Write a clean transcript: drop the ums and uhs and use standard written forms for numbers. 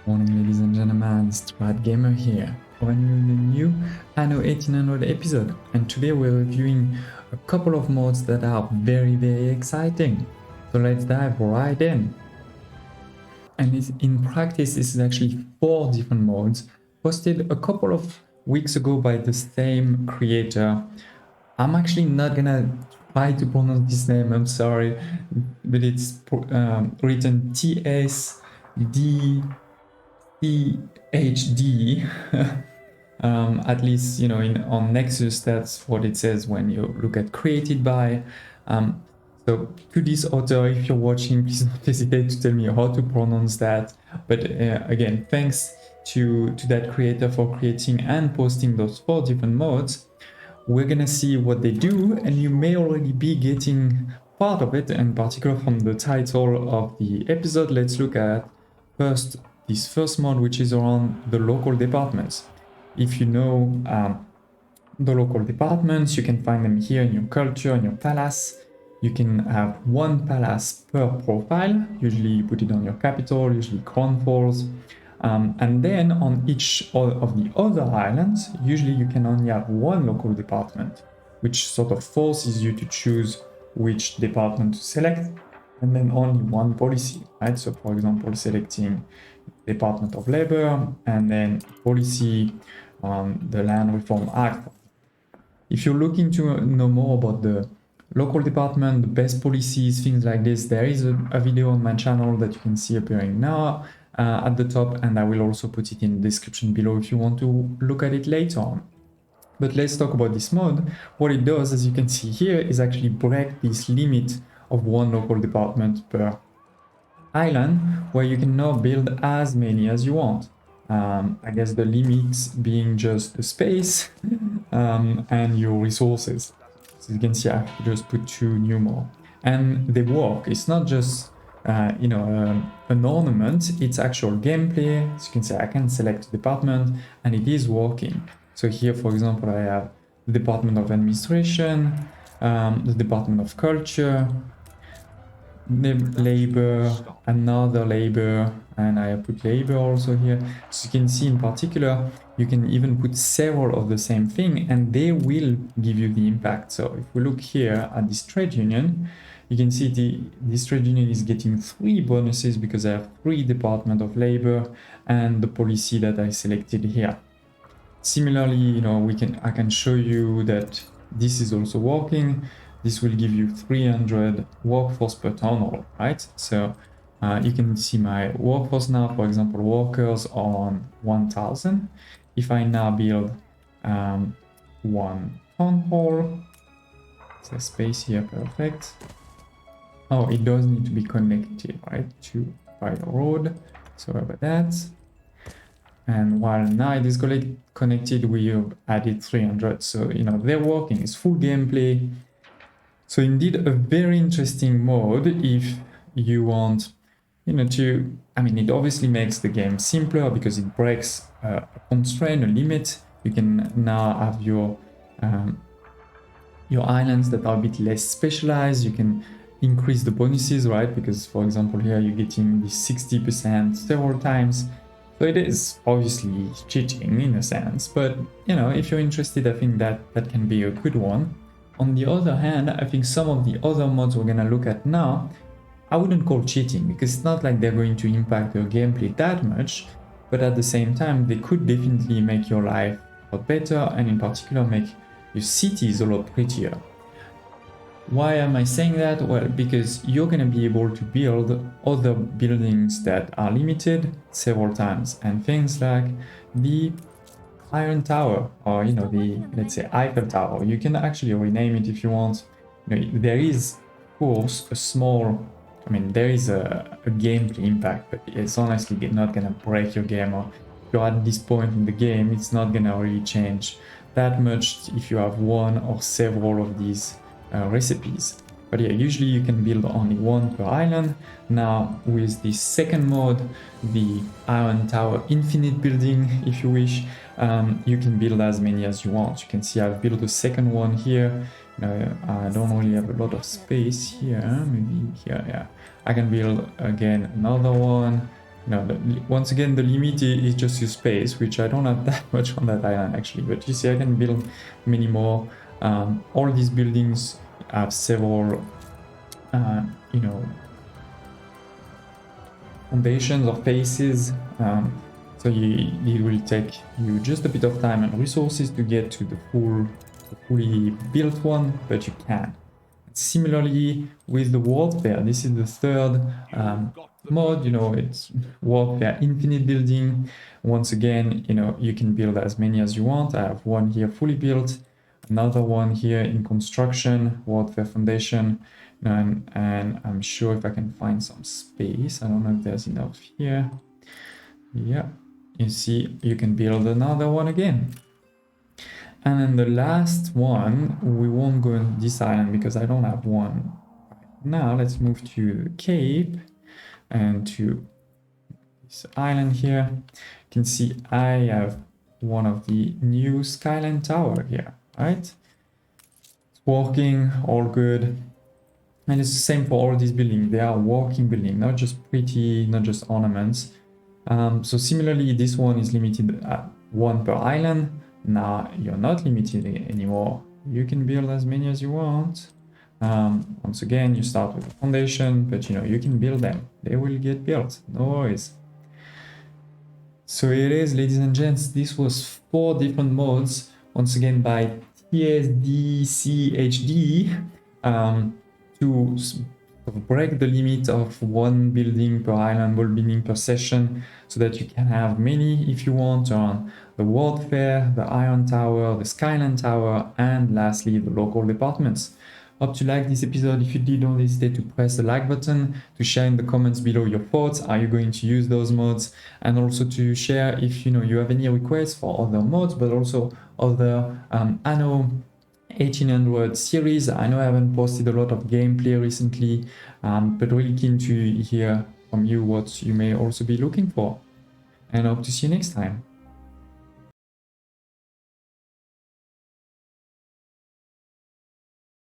Morning, ladies and gentlemen, Strat Gamer here, bringing you the new Anno 1800 episode, and today we're reviewing a couple of mods that are very exciting. So let's dive right in. And in practice, this is actually 4 different mods posted a couple of weeks ago by the same creator. I'm actually not gonna try to pronounce this name, I'm sorry, but it's written TSDPHD. At least, you know, on Nexus, that's what it says when you look at created by. So to this author, if you're watching, please don't hesitate to tell me how to pronounce that. But again, thanks to that creator for creating and posting those 4 different mods. We're gonna see what they do, and you may already be getting part of it, in particular from the title of the episode. Let's look at first this first mod, which is around the local departments. If you know the local departments, you can find them here in your culture, in your palace. You can have 1 palace per profile. Usually you put it on your capital, usually Crown Falls. And then on each of the other islands, usually you can only have 1 local department, which sort of forces you to choose which department to select, and then only 1 policy, right? So for example, selecting Department of Labor and then policy on the Land Reform Act. If you're looking to know more about the local department, the best policies, things like this, there is a video on my channel that you can see appearing now at the top, and I will also put it in the description below if you want to look at it later on. But let's talk about this mod. What it does, as you can see here, is actually break this limit of 1 local department per island, where you can now build as many as you want. I guess the limits being just the space and your resources. So you can see I just put 2 new more, and they work. It's not just an ornament, it's actual gameplay. So you can say I can select a department and it is working. So here, for example, I have the Department of Administration, the Department of Culture, Labor, another Labor, and I put Labor also here. So you can see in particular, you can even put several of the same thing and they will give you the impact. So if we look here at this trade union, you can see this trade union is getting 3 bonuses because I have 3 Department of Labor and the policy that I selected here. Similarly, you know, I can show you that this is also working. This will give you 300 workforce per town hall, right? So you can see my workforce now, for example, workers on 1000. If I now build 1 town hall, the space here, perfect. Oh, it does need to be connected, right, by the road. Sorry about that. And while now it is connected, we have added 300. So, you know, they're working. It's full gameplay. So indeed, a very interesting mode if you want, you know, it obviously makes the game simpler because it breaks a constraint, a limit. You can now have your islands that are a bit less specialized. You can increase the bonuses, right? Because, for example, here you're getting the 60% several times. So it is obviously cheating in a sense, but, you know, if you're interested, I think that can be a good one. On the other hand, I think some of the other mods we're gonna look at now, I wouldn't call cheating because it's not like they're going to impact your gameplay that much, but at the same time, they could definitely make your life a lot better, and in particular make your cities a lot prettier. Why am I saying that? Well, because you're gonna be able to build other buildings that are limited several times, and things like the Iron Tower, or, you know, the, let's say, Eiffel Tower. You can actually rename it if you want. You know, there is, of course, there is a gameplay impact, but it's honestly not gonna break your game, or if you're at this point in the game, it's not gonna really change that much if you have 1 or several of these recipes. But yeah, usually you can build only 1 per island. Now with the second mode, the Iron Tower Infinite building, if you wish, you can build as many as you want. You can see I've built the second one here. I don't really have a lot of space here. Maybe here, yeah. I can build again another one. once again, the limit is just your space, which I don't have that much on that island actually, but you see I can build many more. All these buildings have several, foundations or faces, so it will take you just a bit of time and resources to get to the fully built one, but you can. Similarly with the warfare, this is the third mod, it's warfare infinite building. Once again, you can build as many as you want. I have one here fully built, another one here in construction, warfare foundation, and I'm sure if I can find some space, I don't know if there's enough here. Yeah, you see you can build another one again. And then the last one, we won't go on this island because I don't have one right now. Let's move to Cape and to this island here. You can see I have one of the new Skyline Tower here, right? It's working, all good. And it's the same for all these buildings. They are working buildings, not just pretty, not just ornaments. So similarly, this one is limited at one per island. Now you're not limited anymore. You can build as many as you want. Once again, you start with a foundation, but you can build them. They will get built, no worries. So it is, ladies and gents, this was 4 different modes, once again by TSDCHD, to break the limit of 1 building per island, 1 building per session, so that you can have many if you want on the World Fair, the Iron Tower, the Skyline Tower, and lastly the local departments. Hope you liked this episode. If you did, don't hesitate to press the like button, to share in the comments below your thoughts. Are you going to use those mods? And also to share if you have any requests for other mods, but also other Anno 1800 series. I know I haven't posted a lot of gameplay recently, but really keen to hear from you what you may also be looking for. And I hope to see you next time.